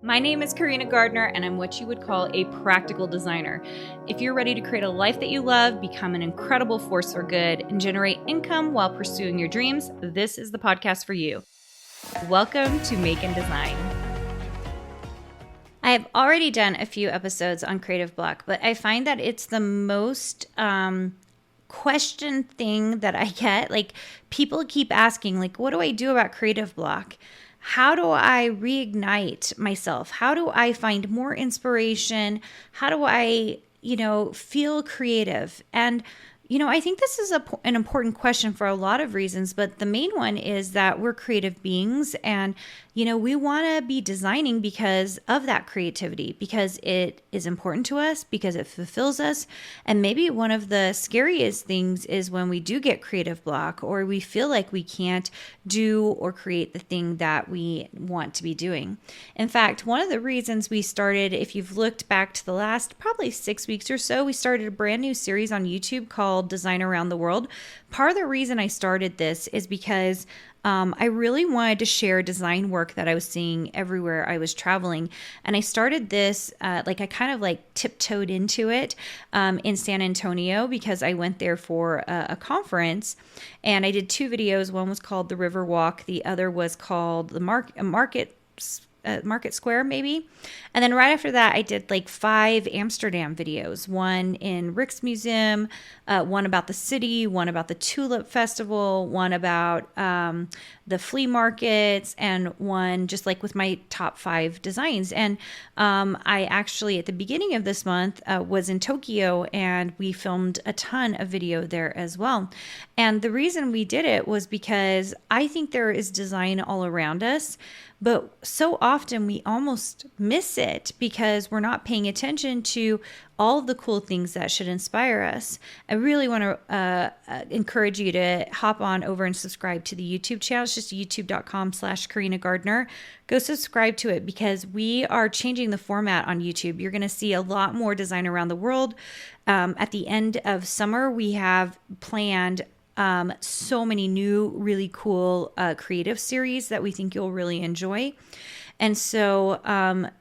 My name is Carina Gardner, and I'm what you would call a practical designer. If you're ready to create a life that you love, become an incredible force for good, and generate income while pursuing your dreams, this is the podcast for you. Welcome to Make and Design. I have already done a few episodes on creative block, but I find that it's the most question thing that I get. Like, people keep asking, like, what do I do about creative block? How do I reignite myself? How do I find more inspiration? How do I, feel creative? And, I think this is an important question for a lot of reasons, but the main one is that we're creative beings and, we want to be designing because of that creativity, because it is important to us, because it fulfills us. And maybe one of the scariest things is when we do get creative block or we feel like we can't do or create the thing that we want to be doing. In fact, one of the reasons we started, if you've looked back to the last probably 6 weeks or so, we started a brand new series on YouTube called Design Around the World. Part of the reason I started this is because I really wanted to share design work that I was seeing everywhere I was traveling. And I started this, I kind of tiptoed into it in San Antonio because I went there for a conference and I did 2 videos. One was called The River Walk. The other was called the Market Square, maybe. And then right after that, I did 5 Amsterdam videos, one in Rijksmuseum, one about the city, one about the Tulip Festival, one about the flea markets, and one just with my top 5 designs. And I actually, at the beginning of this month, was in Tokyo, and we filmed a ton of video there as well. And the reason we did it was because I think there is design all around us, but so often we almost miss it because we're not paying attention to all of the cool things that should inspire us. I really want to encourage you to hop on over and subscribe to the YouTube channel. It's just youtube.com/Carina Gardner. Go subscribe to it because we are changing the format on YouTube. You're going to see a lot more design around the world. At the end of summer, we have planned so many new, really cool creative series that we think you'll really enjoy. And so,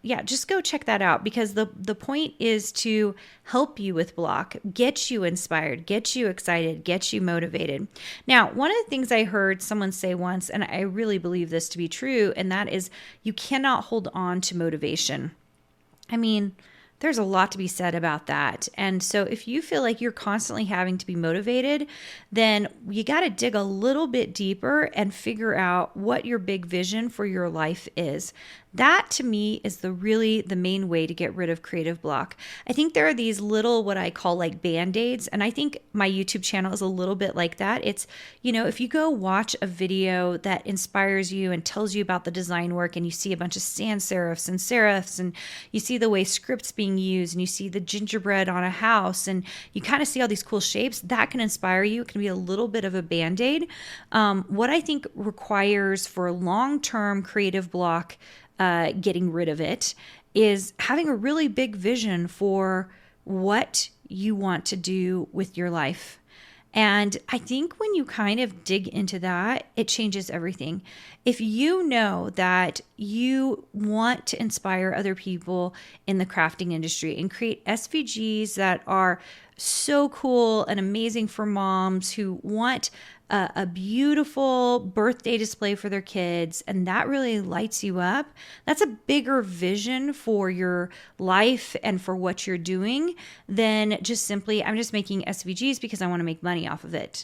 just go check that out because the point is to help you with block, get you inspired, get you excited, get you motivated. Now, one of the things I heard someone say once, and I really believe this to be true, and that is you cannot hold on to motivation. I mean, there's a lot to be said about that. And so if you feel like you're constantly having to be motivated, then you got to dig a little bit deeper and figure out what your big vision for your life is. That to me is the main way to get rid of creative block. I think there are these little, what I call bandaids. And I think my YouTube channel is a little bit like that. It's, if you go watch a video that inspires you and tells you about the design work and you see a bunch of sans serifs and serifs and you see the way scripts being used and you see the gingerbread on a house and you kind of see all these cool shapes, that can inspire you. It can be a little bit of a band-aid. What I think requires for long-term creative block, getting rid of it, is having a really big vision for what you want to do with your life. And I think when you kind of dig into that, it changes everything. If you know that you want to inspire other people in the crafting industry and create SVGs that are so cool and amazing for moms who want a beautiful birthday display for their kids, and that really lights you up, that's a bigger vision for your life and for what you're doing than just simply, I'm just making SVGs because I want to make money off of it.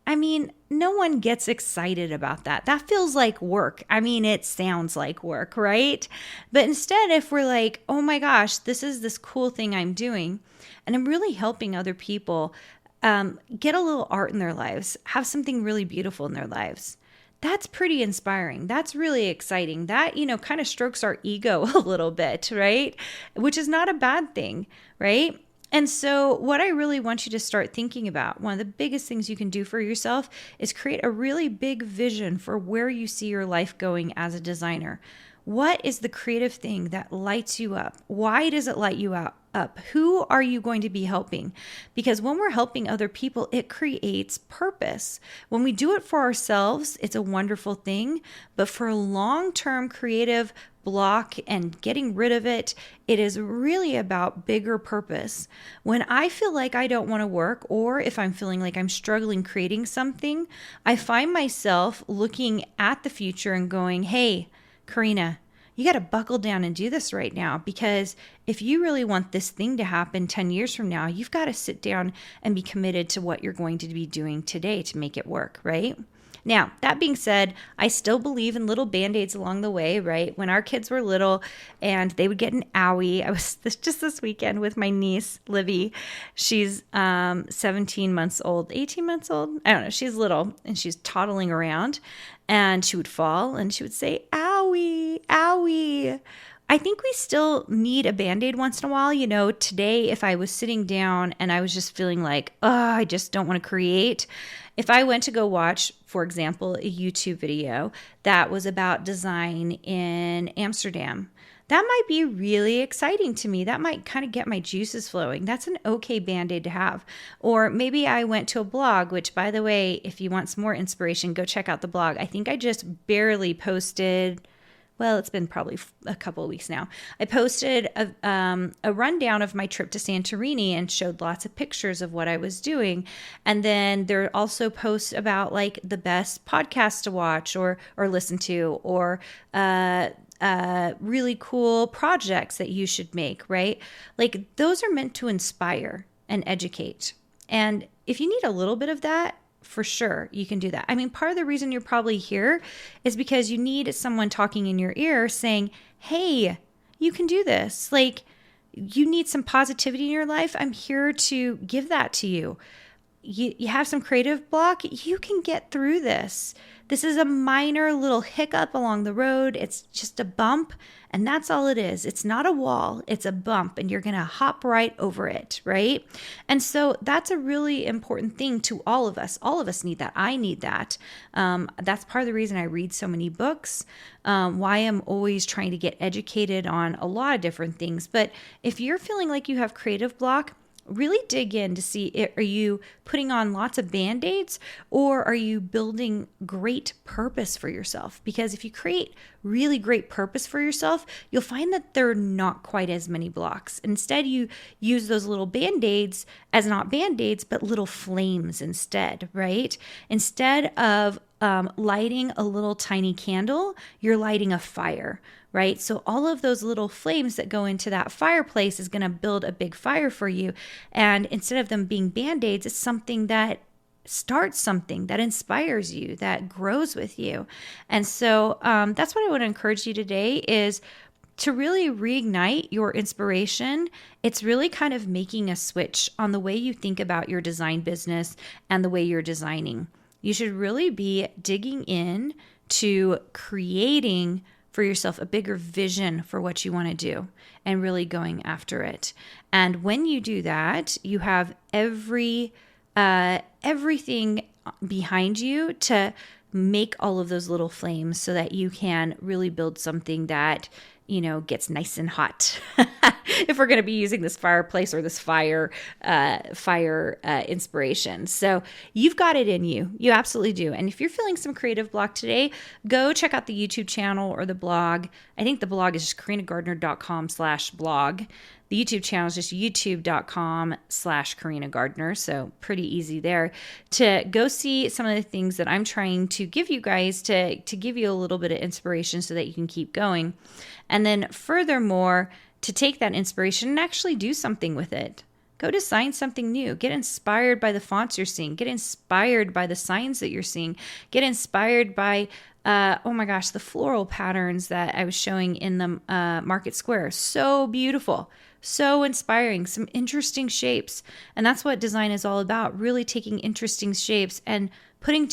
I mean, no one gets excited about that. That feels like work. I mean, it sounds like work, right? But instead, if we're like, oh my gosh, this is this cool thing I'm doing, and I'm really helping other people get a little art in their lives, have something really beautiful in their lives. That's pretty inspiring. That's really exciting. That, kind of strokes our ego a little bit, right? Which is not a bad thing, right? And so what I really want you to start thinking about, one of the biggest things you can do for yourself is create a really big vision for where you see your life going as a designer. What is the creative thing that lights you up? Why does it light you up? Who are you going to be helping? Because when we're helping other people, it creates purpose. When we do it for ourselves, it's a wonderful thing. But for long-term creative block and getting rid of it. It is really about bigger purpose. When I feel like I don't want to work, or if I'm feeling like I'm struggling creating something, I find myself looking at the future and going, hey, Carina, you got to buckle down and do this right now, because if you really want this thing to happen 10 years from now, you've got to sit down and be committed to what you're going to be doing today to make it work, right? Now, that being said, I still believe in little band-aids along the way, right? When our kids were little and they would get an owie, I was just this weekend with my niece, Livy. She's 17 months old, 18 months old. I don't know. She's little and she's toddling around, and she would fall and she would say, owie, owie. I think we still need a Band-Aid once in a while. You know, today, if I was sitting down and I was just feeling like, oh, I just don't want to create. If I went to go watch, for example, a YouTube video that was about design in Amsterdam, that might be really exciting to me. That might kind of get my juices flowing. That's an okay Band-Aid to have. Or maybe I went to a blog, which, by the way, if you want some more inspiration, go check out the blog. I think I just barely posted, well, it's been probably a couple of weeks now. I posted a rundown of my trip to Santorini and showed lots of pictures of what I was doing. And then there are also posts about like the best podcasts to watch or listen to, or really cool projects that you should make, right? Like those are meant to inspire and educate. And if you need a little bit of that, for sure, you can do that. I mean, part of the reason you're probably here is because you need someone talking in your ear saying, hey, you can do this. Like, you need some positivity in your life. I'm here to give that to you. You have some creative block. You can get through this. This is a minor little hiccup along the road. It's just a bump, and that's all it is. It's not a wall. It's a bump, and you're going to hop right over it, right? And so that's a really important thing to all of us. All of us need that. I need that. That's part of the reason I read so many books, why I'm always trying to get educated on a lot of different things. But if you're feeling like you have creative block, really dig in to see, are you putting on lots of Band-Aids, or are you building great purpose for yourself? Because if you create really great purpose for yourself, you'll find that there are not quite as many blocks. Instead, you use those little Band-Aids as not Band-Aids, but little flames instead, right? Instead of lighting a little tiny candle, you're lighting a fire, right? So all of those little flames that go into that fireplace is going to build a big fire for you. And instead of them being Band-Aids, it's something that starts something, that inspires you, that grows with you. And so that's what I want to encourage you today is to really reignite your inspiration. It's really kind of making a switch on the way you think about your design business and the way you're designing. You should really be digging in to creating for yourself a bigger vision for what you want to do and really going after it. And when you do that, you have everything behind you to make all of those little flames so that you can really build something that, you know, gets nice and hot. If we're going to be using this fireplace or this fire inspiration. So you've got it in you. You absolutely do. And if you're feeling some creative block today, go check out the YouTube channel or the blog. I think the blog is just carinagardner.com/blog. The YouTube channel is just youtube.com/Carina Gardner. So pretty easy there to go see some of the things that I'm trying to give you guys to give you a little bit of inspiration so that you can keep going. And then furthermore, to take that inspiration and actually do something with it. Go design something new. Get inspired by the fonts you're seeing. Get inspired by the signs that you're seeing. Get inspired by, oh my gosh, the floral patterns that I was showing in the Market Square. So beautiful. So inspiring. Some interesting shapes. And that's what design is all about. Really taking interesting shapes and putting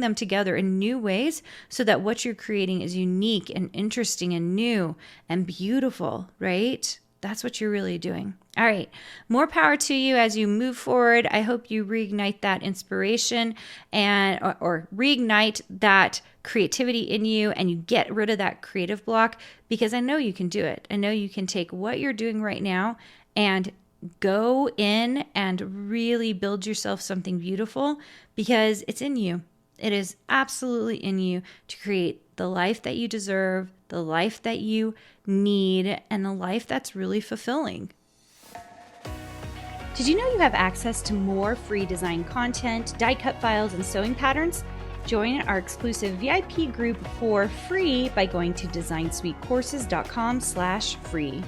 them together in new ways so that what you're creating is unique and interesting and new and beautiful, right? That's what you're really doing. All right. More power to you as you move forward. I hope you reignite that inspiration and or reignite that creativity in you, and you get rid of that creative block, because I know you can do it. I know you can take what you're doing right now and go in and really build yourself something beautiful, because it's in you. It is absolutely in you to create the life that you deserve, the life that you need, and the life that's really fulfilling. Did you know you have access to more free design content, die cut files, and sewing patterns? Join our exclusive VIP group for free by going to designsweetcourses.com/free.